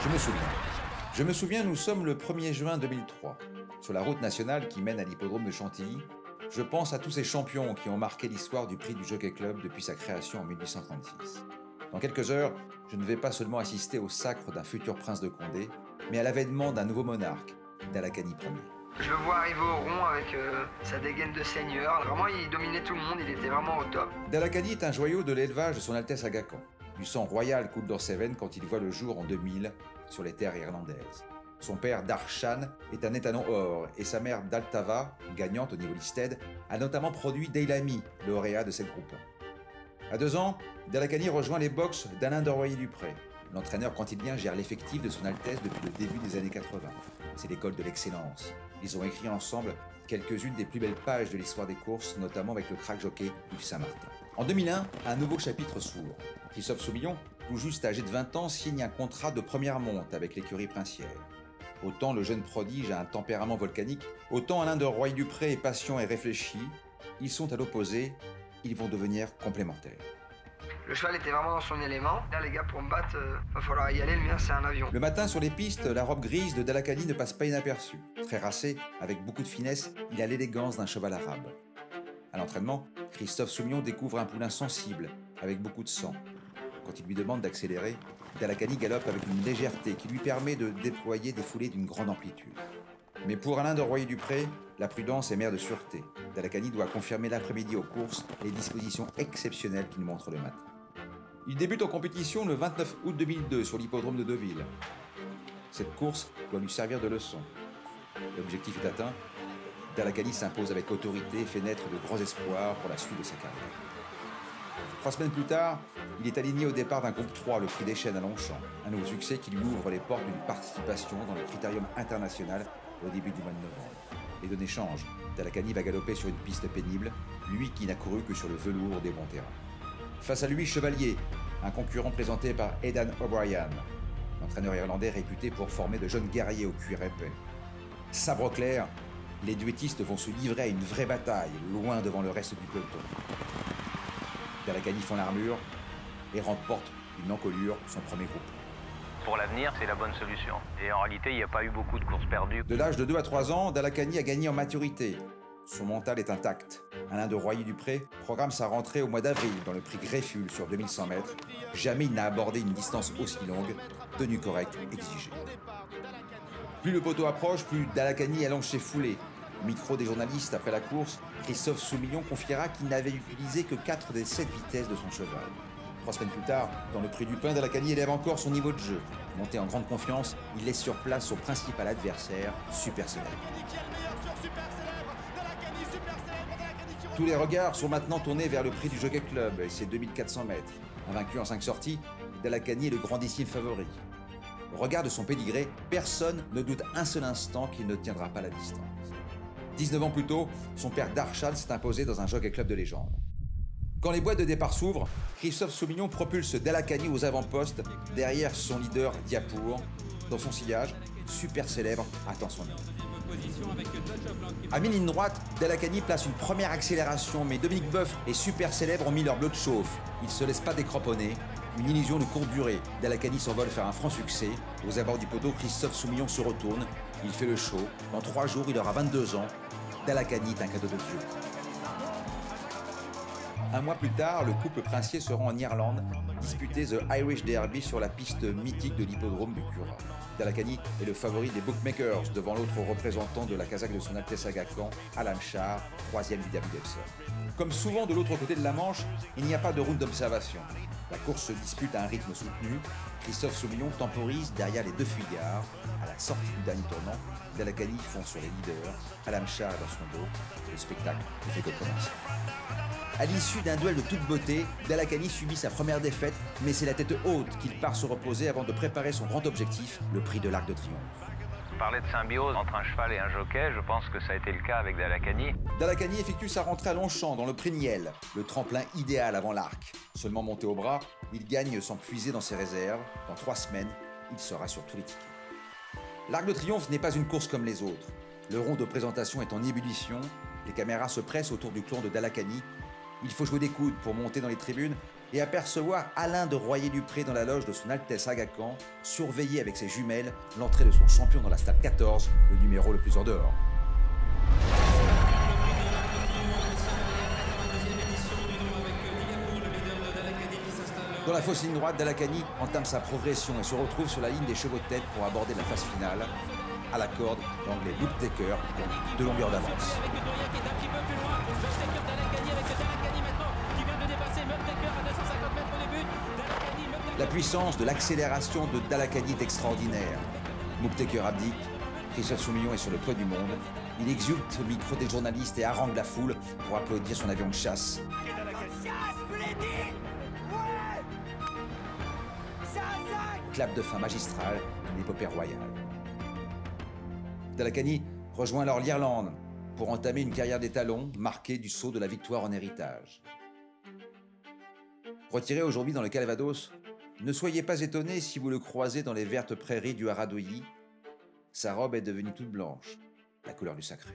Je me souviens. Je me souviens, nous sommes le 1er juin 2003. Sur la route nationale qui mène à l'hippodrome de Chantilly, je pense à tous ces champions qui ont marqué l'histoire du prix du Jockey Club depuis sa création en 1836. Dans quelques heures, je ne vais pas seulement assister au sacre d'un futur prince de Condé, mais à l'avènement d'un nouveau monarque, Dalakani Ier. Je le vois arriver au rond avec sa dégaine de seigneur. Vraiment, il dominait tout le monde, il était vraiment au top. Dalakani est un joyau de l'élevage de son Altesse Aga Khan. Du sang royal coule dans ses veines quand il voit le jour en 2000 sur les terres irlandaises. Son père, Darshan, est un étalon or et sa mère, Daltava, gagnante au niveau listed, a notamment produit Daylami, lauréat de cette groupe 1. À 2 ans, Dalakani rejoint les box d'Alain de Royer-Dupré. L'entraîneur cantilien gère l'effectif de son Altesse depuis le début des années 80. C'est l'école de l'excellence. Ils ont écrit ensemble quelques-unes des plus belles pages de l'histoire des courses, notamment avec le crack jockey Yves Saint-Martin. En 2001, un nouveau chapitre s'ouvre. Christophe Soumillon, tout juste âgé de 20 ans, signe un contrat de première monte avec l'écurie princière. Autant le jeune prodige a un tempérament volcanique, autant Alain de Royer-Dupré est patient et réfléchi. Ils sont à l'opposé, ils vont devenir complémentaires. Le cheval était vraiment dans son élément. Là, les gars, pour me battre, va falloir y aller. Le mien, c'est un avion. Le matin, sur les pistes, la robe grise de Dalakani ne passe pas inaperçue. Très racé, avec beaucoup de finesse, il a l'élégance d'un cheval arabe. À l'entraînement, Christophe Soumillon découvre un poulain sensible, avec beaucoup de sang. Quand il lui demande d'accélérer, Dalakani galope avec une légèreté qui lui permet de déployer des foulées d'une grande amplitude. Mais pour Alain de Royer-Dupré, la prudence est mère de sûreté. Dalakani doit confirmer l'après-midi aux courses les dispositions exceptionnelles qu'il montre le matin. Il débute en compétition le 29 août 2002 sur l'hippodrome de Deauville. Cette course doit lui servir de leçon. L'objectif est atteint. Dalakani s'impose avec autorité et fait naître de grands espoirs pour la suite de sa carrière. 3 semaines plus tard, il est aligné au départ d'un groupe 3, le Prix des Chênes à Longchamp. Un nouveau succès qui lui ouvre les portes d'une participation dans le Critérium international au début du mois de novembre. Les données changent. Dalakani va galoper sur une piste pénible, lui qui n'a couru que sur le velours des bons terrains. Face à lui, Chevalier, un concurrent présenté par Aidan O'Brien, l'entraîneur irlandais réputé pour former de jeunes guerriers au cuir épais. Sabre clair, les duettistes vont se livrer à une vraie bataille, loin devant le reste du peloton. Dalakani fend l'armure et remporte d'une encolure son premier groupe. Pour l'avenir, c'est la bonne solution. Et en réalité, il n'y a pas eu beaucoup de courses perdues. De l'âge de 2 à 3 ans, Dalakani a gagné en maturité. Son mental est intact. Alain de Royer-Dupré programme sa rentrée au mois d'avril dans le prix Greffule sur 2100 mètres. Jamais il n'a abordé une distance aussi longue, tenue correcte exigée. Plus le poteau approche, plus Dalakani allonge ses foulées. Au micro des journalistes après la course, Christophe Soumillon confiera qu'il n'avait utilisé que 4 des 7 vitesses de son cheval. 3 semaines plus tard, dans le prix du pain, Dalakani élève encore son niveau de jeu. Monté en grande confiance, il laisse sur place son principal adversaire, Super Célèbre. Tous les regards sont maintenant tournés vers le prix du Jockey Club et ses 2400 mètres. Invaincu en 5 sorties, Dalakani est le grandissime favori. Au regard de son pédigré, personne ne doute un seul instant qu'il ne tiendra pas la distance. 19 ans plus tôt, son père Darshan s'est imposé dans un Jockey Club de légende. Quand les boîtes de départ s'ouvrent, Christophe Soumillon propulse Dalakani aux avant-postes derrière son leader Diapour. Dans son sillage, Super Célèbre attend son heure. À mi-ligne droite, Dalakani place une première accélération, mais Dominique Boeuf et Super Célèbre ont mis leur bleu de chauffe. Ils ne se laissent pas décroponner. Une illusion de courte durée. Dalakani s'envole faire un franc succès. Aux abords du poteau, Christophe Soumillon se retourne. Il fait le show. Dans 3 jours, il aura 22 ans. Dalakani est un cadeau de Dieu. Un mois plus tard, le couple princier se rend en Irlande, disputer The Irish Derby sur la piste mythique de l'hippodrome du Curragh. Dalakani est le favori des bookmakers devant l'autre représentant de la casaque de son Altesse Aga Khan, Alan Shah, 3e du Derby d'Epsom. Comme souvent de l'autre côté de la Manche, il n'y a pas de route d'observation. La course se dispute à un rythme soutenu. Christophe Soumillon temporise derrière les 2 fuyards. À la sortie du dernier tournant, Dalakani fonce sur les leaders, Alan Shah est dans son dos. Le spectacle ne fait que commencer. À l'issue d'un duel de toute beauté, Dalakani subit sa première défaite, mais c'est la tête haute qu'il part se reposer avant de préparer son grand objectif, le prix de l'Arc de Triomphe. Parler de symbiose entre un cheval et un jockey, je pense que ça a été le cas avec Dalakani. Dalakani effectue sa rentrée à Longchamp dans le prix Niel, le tremplin idéal avant l'arc. Seulement monté au bras, il gagne sans puiser dans ses réserves. Dans 3 semaines, il sera sur tous les tickets. L'Arc de Triomphe n'est pas une course comme les autres. Le rond de présentation est en ébullition, les caméras se pressent autour du clan de Dalakani. Il faut jouer des coudes pour monter dans les tribunes et apercevoir Alain de Royer-Dupré dans la loge de son Altesse Aga Khan, surveiller avec ses jumelles l'entrée de son champion dans la stade 14, le numéro le plus en dehors. Dans la fausse ligne droite, Dalakani entame sa progression et se retrouve sur la ligne des chevaux de tête pour aborder la phase finale. À la corde, l'anglais Luke Taker compte 2 longueurs d'avance. La puissance de l'accélération de Dalakani est extraordinaire. Moukteker abdique, Christophe Soumillon est sur le toit du monde. Il exulte au micro des journalistes et harangue la foule pour applaudir son avion de chasse. Clap de fin magistral d'une épopée royale. Dalakani rejoint alors l'Irlande pour entamer une carrière d'étalon marquée du sceau de la victoire en héritage. Retiré aujourd'hui dans le Calvados, ne soyez pas étonnés si vous le croisez dans les vertes prairies du Haradouilly. Sa robe est devenue toute blanche, la couleur du sacré.